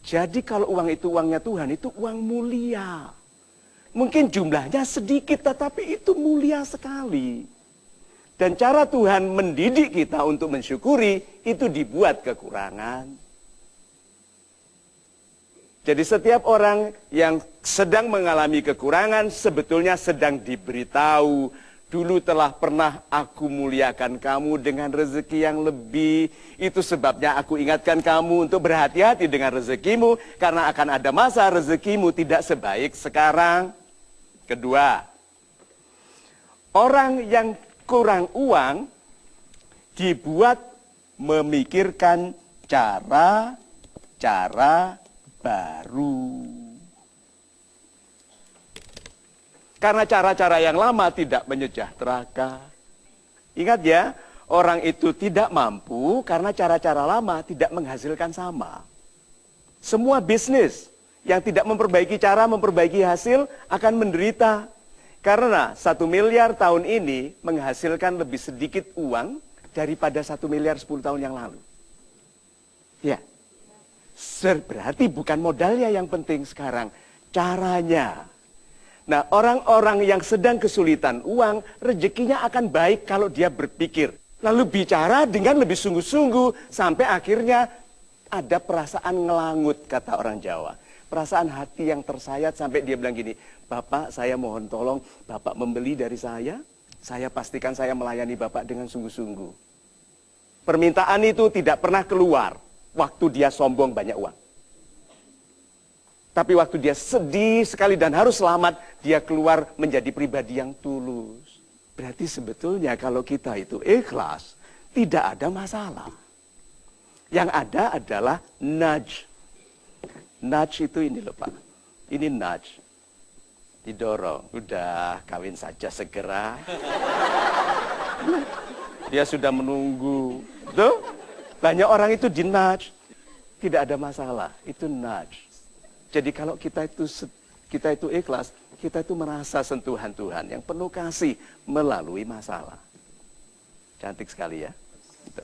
Jadi kalau uang itu uangnya Tuhan, itu uang mulia. Mungkin jumlahnya sedikit, tetapi itu mulia sekali. Dan cara Tuhan mendidik kita untuk mensyukuri, itu dibuat kekurangan. Jadi setiap orang yang sedang mengalami kekurangan, sebetulnya sedang diberitahu, dulu telah pernah aku muliakan kamu dengan rezeki yang lebih. Itu sebabnya aku ingatkan kamu untuk berhati-hati dengan rezekimu, karena akan ada masa rezekimu tidak sebaik sekarang. Kedua, orang yang kurang uang, dibuat memikirkan cara-cara baru. Karena cara-cara yang lama tidak menyejahterakan. Ingat ya, orang itu tidak mampu karena cara-cara lama tidak menghasilkan sama. Semua bisnis yang tidak memperbaiki cara, memperbaiki hasil akan menderita. Karena 1 miliar tahun ini menghasilkan lebih sedikit uang daripada 1 miliar 10 tahun yang lalu. Ya, berarti bukan modalnya yang penting sekarang, caranya. Nah, orang-orang yang sedang kesulitan uang, rezekinya akan baik kalau dia berpikir. Lalu bicara dengan lebih sungguh-sungguh, sampai akhirnya ada perasaan ngelangut, kata orang Jawa. Perasaan hati yang tersayat sampai dia bilang gini, Bapak saya mohon tolong, Bapak membeli dari saya pastikan saya melayani Bapak dengan sungguh-sungguh. Permintaan itu tidak pernah keluar waktu dia sombong banyak uang. Tapi waktu dia sedih sekali dan harus selamat, dia keluar menjadi pribadi yang tulus. Berarti sebetulnya kalau kita itu ikhlas, tidak ada masalah. Yang ada adalah nudge. Nudge itu ini loh Pak. Ini nudge. Didorong. Udah kawin saja segera. Dia sudah menunggu. Tuh, banyak orang itu di nudge. Tidak ada masalah. Itu nudge. Jadi kalau kita itu ikhlas, kita itu merasa sentuhan Tuhan yang penuh kasih melalui masalah. Cantik sekali ya. Gitu.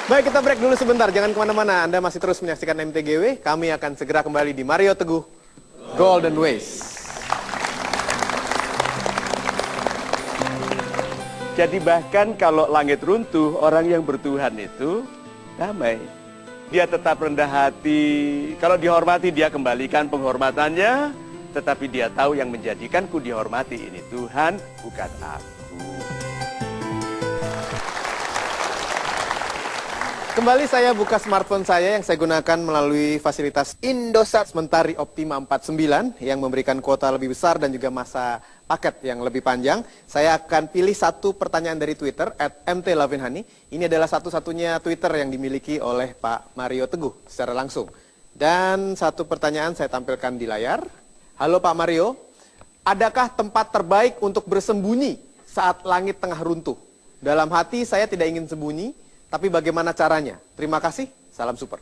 Baik, kita break dulu sebentar. Jangan kemana-mana. Anda masih terus menyaksikan MTGW. Kami akan segera kembali di Mario Teguh Golden Ways. Jadi bahkan kalau langit runtuh, orang yang bertuhan itu damai. Dia tetap rendah hati. Kalau dihormati, dia kembalikan penghormatannya. Tetapi dia tahu yang menjadikanku dihormati ini Tuhan, bukan aku. Kembali saya buka smartphone saya yang saya gunakan melalui fasilitas Indosat Mentari Optima 49 yang memberikan kuota lebih besar dan juga masa paket yang lebih panjang. Saya akan pilih satu pertanyaan dari Twitter @mtlavinhani. Ini adalah satu-satunya Twitter yang dimiliki oleh Pak Mario Teguh secara langsung. Dan satu pertanyaan saya tampilkan di layar. Halo Pak Mario, adakah tempat terbaik untuk bersembunyi saat langit tengah runtuh? Dalam hati saya tidak ingin sembunyi, tapi bagaimana caranya? Terima kasih, salam super.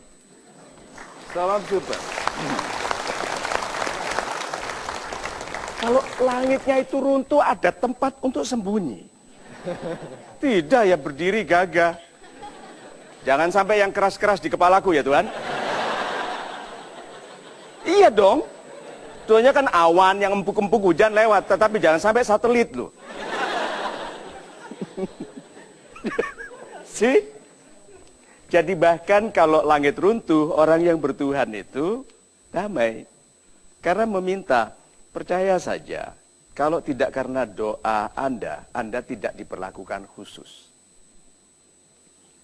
Salam super. Kalau langitnya itu runtuh, ada tempat untuk sembunyi. Tidak ya berdiri gagah. Jangan sampai yang keras-keras di kepalaku ya Tuhan. Iya dong. Tuhannya kan awan yang empuk-empuk hujan lewat, tetapi jangan sampai satelit loh. Sih? Jadi bahkan kalau langit runtuh, orang yang bertuhan itu damai. Karena meminta, percaya saja, kalau tidak karena doa Anda tidak diperlakukan khusus.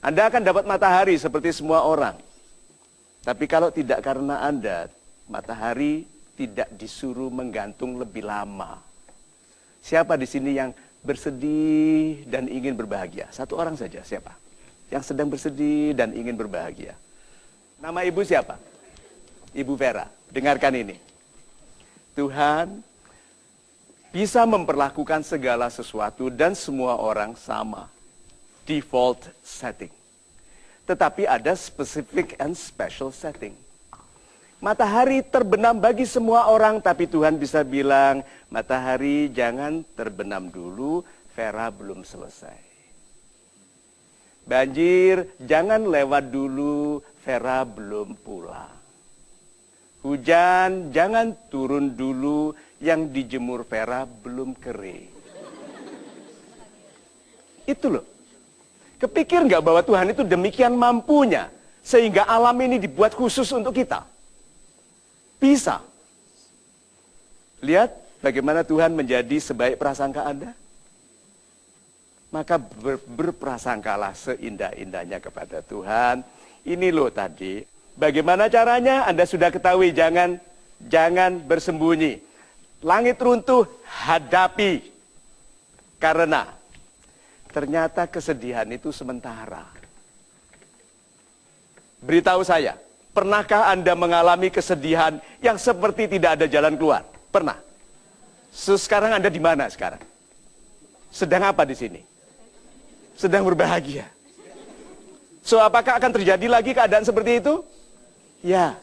Anda akan dapat matahari seperti semua orang. Tapi kalau tidak karena Anda, matahari tidak disuruh menggantung lebih lama. Siapa di sini yang bersedih dan ingin berbahagia? Satu orang saja, siapa? Yang sedang bersedih dan ingin berbahagia. Nama ibu siapa? Ibu Vera. Dengarkan ini. Tuhan bisa memperlakukan segala sesuatu dan semua orang sama. Default setting. Tetapi ada specific and special setting. Matahari terbenam bagi semua orang, tapi Tuhan bisa bilang, matahari jangan terbenam dulu, Vera belum selesai. Banjir jangan lewat dulu, Vera belum pulang. Hujan jangan turun dulu, yang dijemur Vera belum kering. Itu loh. Kepikir nggak bahwa Tuhan itu demikian mampunya, sehingga alam ini dibuat khusus untuk kita? Bisa. Lihat bagaimana Tuhan menjadi sebaik prasangka Anda. Maka berprasangkalah seindah-indahnya kepada Tuhan. Ini loh tadi. Bagaimana caranya? Anda sudah ketahui, jangan bersembunyi. Langit runtuh, hadapi. Karena ternyata kesedihan itu sementara. Beritahu saya, pernahkah Anda mengalami kesedihan yang seperti tidak ada jalan keluar? Pernah? Sekarang Anda di mana sekarang? Sedang apa di sini? Sedang berbahagia. So, apakah akan terjadi lagi keadaan seperti itu? Ya.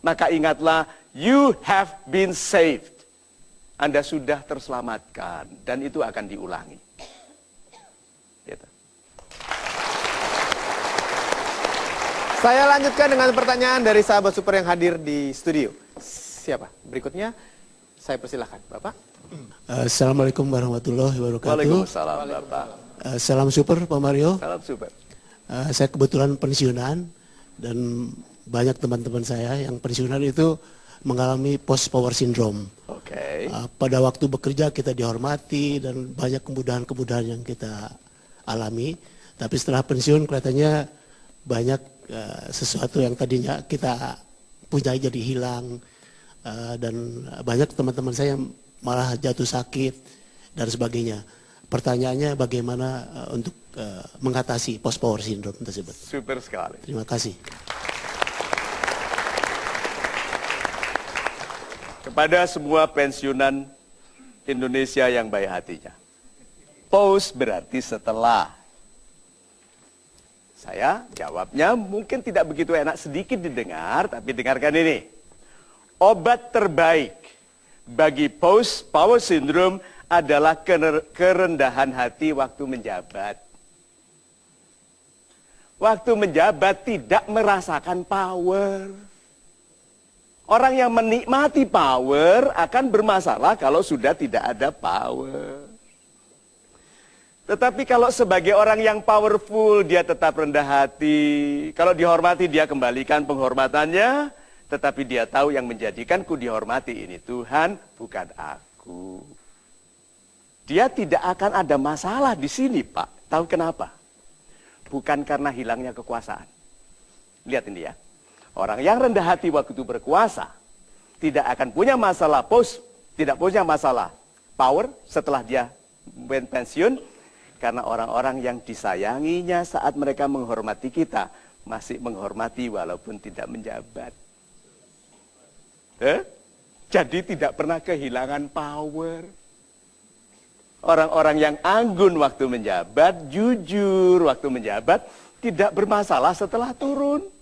Maka ingatlah, you have been saved. Anda sudah terselamatkan dan itu akan diulangi. Gitu. Saya lanjutkan dengan pertanyaan dari sahabat super yang hadir di studio. Siapa? Berikutnya saya persilahkan, Bapak. Assalamualaikum warahmatullahi wabarakatuh. Waalaikumsalam, Bapak. Salam super, Pak Mario. Salam super. Saya kebetulan pensiunan dan banyak teman-teman saya yang pensiunan itu mengalami post power syndrome. Oke. Pada waktu bekerja kita dihormati dan banyak kemudahan-kemudahan yang kita alami. Tapi setelah pensiun kelihatannya banyak sesuatu yang tadinya kita punya jadi hilang. Dan banyak teman-teman saya yang malah jatuh sakit dan sebagainya. Pertanyaannya bagaimana untuk mengatasi post power syndrome tersebut. Super sekali. Terima kasih. Kepada semua pensiunan Indonesia yang baik hatinya. Post berarti setelah. Saya jawabnya mungkin tidak begitu enak, sedikit didengar, tapi dengarkan ini. Obat terbaik bagi post power syndrome adalah kerendahan hati waktu menjabat. Waktu menjabat tidak merasakan power. Orang yang menikmati power akan bermasalah kalau sudah tidak ada power. Tetapi kalau sebagai orang yang powerful, dia tetap rendah hati. Kalau dihormati, dia kembalikan penghormatannya. Tetapi dia tahu yang menjadikanku dihormati ini Tuhan, bukan aku. Dia tidak akan ada masalah di sini, Pak. Tahu kenapa? Bukan karena hilangnya kekuasaan. Lihat ini ya. Orang yang rendah hati waktu itu berkuasa, tidak akan punya masalah post, tidak punya masalah power setelah dia pensiun, karena orang-orang yang disayanginya saat mereka menghormati kita, masih menghormati walaupun tidak menjabat. Jadi tidak pernah kehilangan power. Orang-orang yang anggun waktu menjabat, jujur waktu menjabat, tidak bermasalah setelah turun.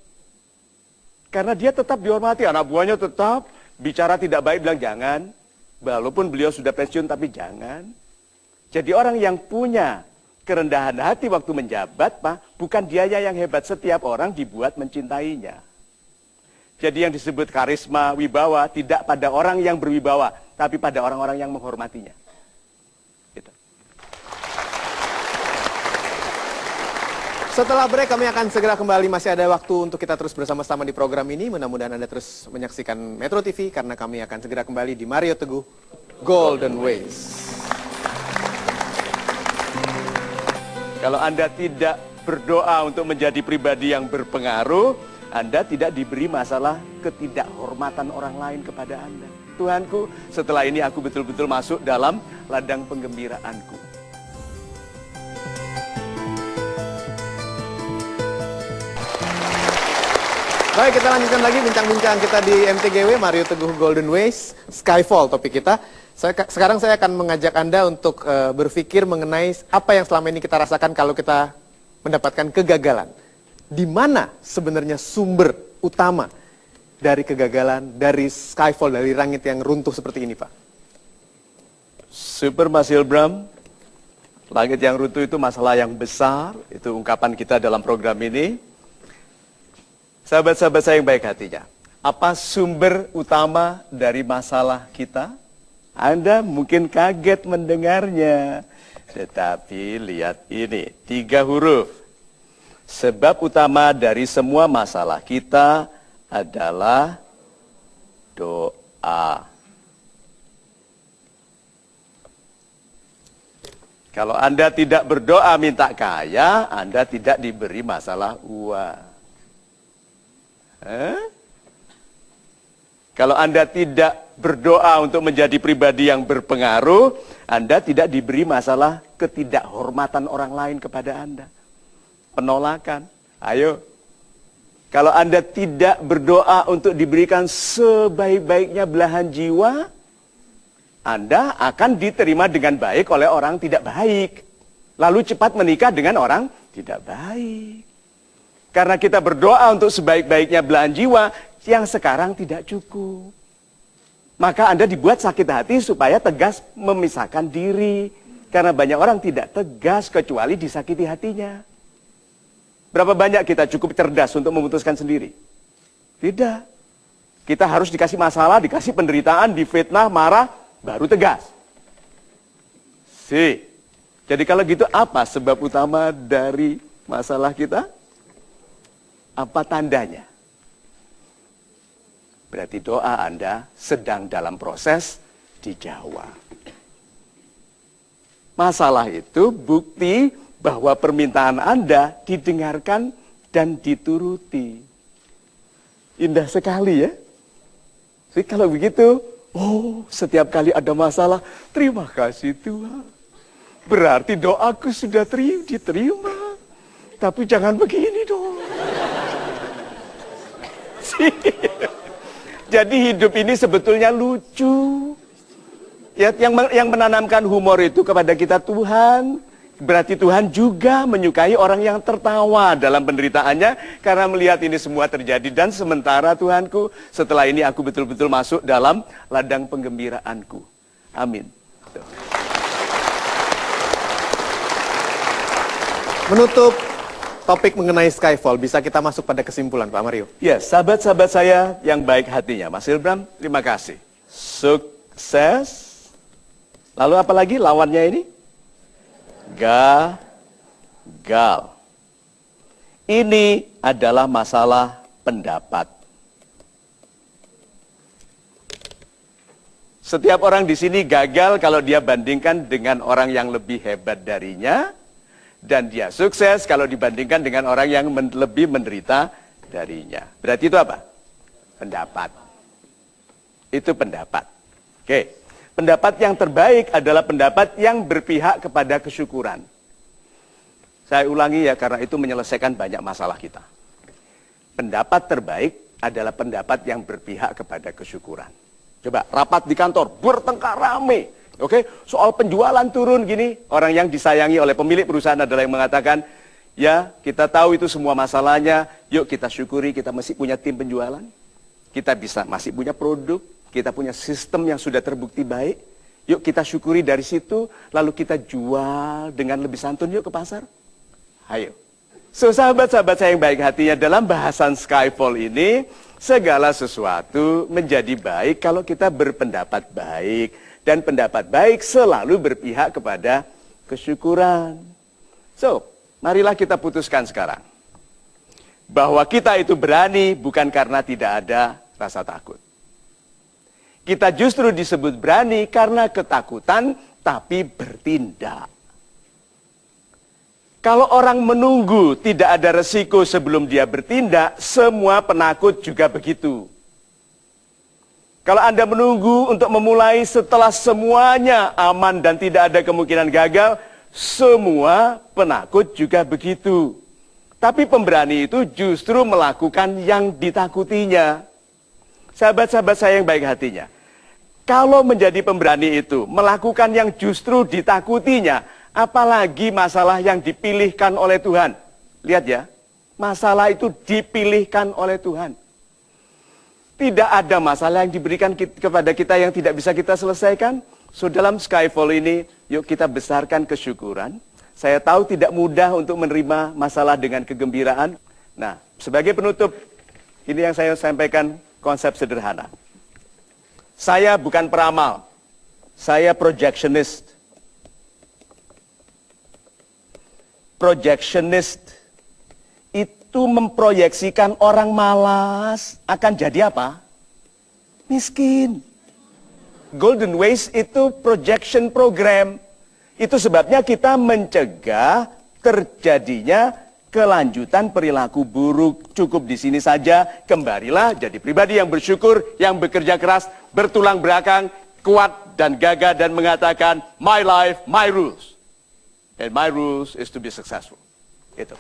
Karena dia tetap dihormati, anak buahnya tetap bicara tidak baik, bilang jangan. Walaupun beliau sudah pensiun, tapi jangan. Jadi orang yang punya kerendahan hati waktu menjabat, Pak, bukan dianya yang hebat, setiap orang dibuat mencintainya. Jadi yang disebut karisma, wibawa, tidak pada orang yang berwibawa, tapi pada orang-orang yang menghormatinya. Gitu. Setelah break kami akan segera kembali, masih ada waktu untuk kita terus bersama-sama di program ini. Mudah-mudahan Anda terus menyaksikan Metro TV karena kami akan segera kembali di Mario Teguh Golden Ways. Kalau Anda tidak berdoa untuk menjadi pribadi yang berpengaruh, Anda tidak diberi masalah ketidakhormatan orang lain kepada Anda. Tuhanku, setelah ini aku betul-betul masuk dalam ladang penggembiraanku. Baik, kita lanjutkan lagi bincang-bincang kita di MTGW, Mario Teguh Golden Ways, Skyfall topik kita. Sekarang saya akan mengajak Anda untuk berpikir mengenai apa yang selama ini kita rasakan kalau kita mendapatkan kegagalan. Di mana sebenarnya sumber utama dari kegagalan, dari Skyfall, dari langit yang runtuh seperti ini, Pak? Super Mas Hilbram, langit yang runtuh itu masalah yang besar, itu ungkapan kita dalam program ini. Sahabat-sahabat saya yang baik hatinya, apa sumber utama dari masalah kita? Anda mungkin kaget mendengarnya, tetapi lihat ini, 3 huruf. Sebab utama dari semua masalah kita adalah doa. Kalau Anda tidak berdoa minta kaya, Anda tidak diberi masalah uang. Kalau Anda tidak berdoa untuk menjadi pribadi yang berpengaruh, Anda tidak diberi masalah ketidakhormatan orang lain kepada Anda. Penolakan. Ayo. Kalau Anda tidak berdoa untuk diberikan sebaik-baiknya belahan jiwa, Anda akan diterima dengan baik oleh orang tidak baik. Lalu cepat menikah dengan orang tidak baik. Karena kita berdoa untuk sebaik-baiknya belahan jiwa yang sekarang tidak cukup. Maka Anda dibuat sakit hati supaya tegas memisahkan diri. Karena banyak orang tidak tegas kecuali disakiti hatinya. Berapa banyak kita cukup cerdas untuk memutuskan sendiri? Tidak. Kita harus dikasih masalah, dikasih penderitaan, difitnah, marah, baru tegas. Jadi kalau gitu apa sebab utama dari masalah kita? Apa tandanya? Berarti doa Anda sedang dalam proses dijawab. Masalah itu bukti bahwa permintaan Anda didengarkan dan dituruti. Indah sekali ya. Jadi kalau begitu, setiap kali ada masalah, terima kasih Tuhan. Berarti doaku sudah diterima. Tapi jangan begini dong. Jadi hidup ini sebetulnya lucu. Ya, yang menanamkan humor itu kepada kita Tuhan. Berarti Tuhan juga menyukai orang yang tertawa dalam penderitaannya. Karena melihat ini semua terjadi. Dan sementara Tuhanku, setelah ini aku betul-betul masuk dalam ladang penggembiraanku. Amin. Menutup topik mengenai Skyfall, bisa kita masuk pada kesimpulan Pak Mario? Ya, sahabat-sahabat saya yang baik hatinya. Mas Hilbram, terima kasih. Sukses. Lalu apa lagi lawannya ini? Gagal. Ini adalah masalah pendapat. Setiap orang di sini gagal kalau dia bandingkan dengan orang yang lebih hebat darinya. Dan dia sukses kalau dibandingkan dengan orang yang lebih menderita darinya. Berarti itu apa? Pendapat. Itu pendapat. Oke. Pendapat yang terbaik adalah pendapat yang berpihak kepada kesyukuran. Saya ulangi ya, karena itu menyelesaikan banyak masalah kita. Pendapat terbaik adalah pendapat yang berpihak kepada kesyukuran. Coba rapat di kantor, bertengkar rame. Oke, soal penjualan turun gini, orang yang disayangi oleh pemilik perusahaan adalah yang mengatakan, ya kita tahu itu semua masalahnya, yuk kita syukuri kita masih punya tim penjualan, kita masih punya produk, kita punya sistem yang sudah terbukti baik, yuk kita syukuri dari situ, lalu kita jual dengan lebih santun yuk ke pasar. Ayo. So sahabat-sahabat saya yang baik hatinya, dalam bahasan Skyfall ini, segala sesuatu menjadi baik kalau kita berpendapat baik. Dan pendapat baik selalu berpihak kepada kesyukuran. So, marilah kita putuskan sekarang. Bahwa kita itu berani bukan karena tidak ada rasa takut. Kita justru disebut berani karena ketakutan tapi bertindak. Kalau orang menunggu tidak ada resiko sebelum dia bertindak, semua penakut juga begitu. Kalau Anda menunggu untuk memulai setelah semuanya aman dan tidak ada kemungkinan gagal, semua penakut juga begitu. Tapi pemberani itu justru melakukan yang ditakutinya. Sahabat-sahabat saya yang baik hatinya, kalau menjadi pemberani itu melakukan yang justru ditakutinya, apalagi masalah yang dipilihkan oleh Tuhan. Lihat ya, masalah itu dipilihkan oleh Tuhan. Tidak ada masalah yang diberikan kepada kita yang tidak bisa kita selesaikan. So dalam Skyfall ini, yuk kita besarkan kesyukuran. Saya tahu tidak mudah untuk menerima masalah dengan kegembiraan. Nah, sebagai penutup, ini yang saya sampaikan konsep sederhana. Saya bukan peramal, saya projectionist. Projectionist itu memproyeksikan orang malas akan jadi apa? Miskin. Golden Ways itu projection program. Itu sebabnya kita mencegah terjadinya kelanjutan perilaku buruk. Cukup di sini saja, kembalilah jadi pribadi yang bersyukur, yang bekerja keras, bertulang belakang, kuat dan gagah dan mengatakan, my life, my rules. And my rules is to be successful. Itu.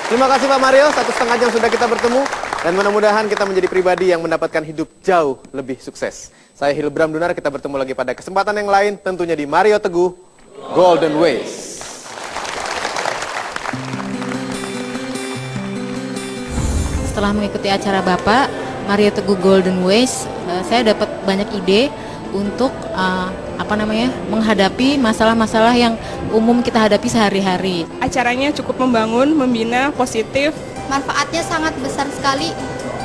Terima kasih Pak Mario, 1,5 jam sudah kita bertemu. Dan mudah-mudahan kita menjadi pribadi yang mendapatkan hidup jauh lebih sukses. Saya Hilbram Dunar, kita bertemu lagi pada kesempatan yang lain, tentunya di Mario Teguh Golden Ways. Setelah mengikuti acara Bapak, Mario Teguh Golden Ways, saya dapat banyak ide untuk menghadapi masalah-masalah yang umum kita hadapi sehari-hari. Acaranya cukup membangun, membina, positif. Manfaatnya sangat besar sekali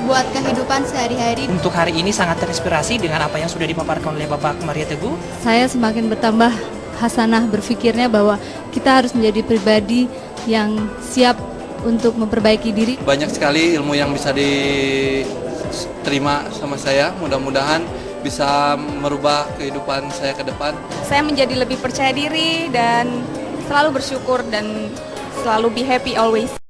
buat kehidupan sehari-hari. Untuk hari ini sangat terinspirasi dengan apa yang sudah dipaparkan oleh Bapak Mario Teguh. Saya semakin bertambah hasanah berpikirnya bahwa kita harus menjadi pribadi yang siap untuk memperbaiki diri. Banyak sekali ilmu yang bisa diterima sama saya, mudah-mudahan bisa merubah kehidupan saya ke depan. Saya menjadi lebih percaya diri dan selalu bersyukur dan selalu be happy always.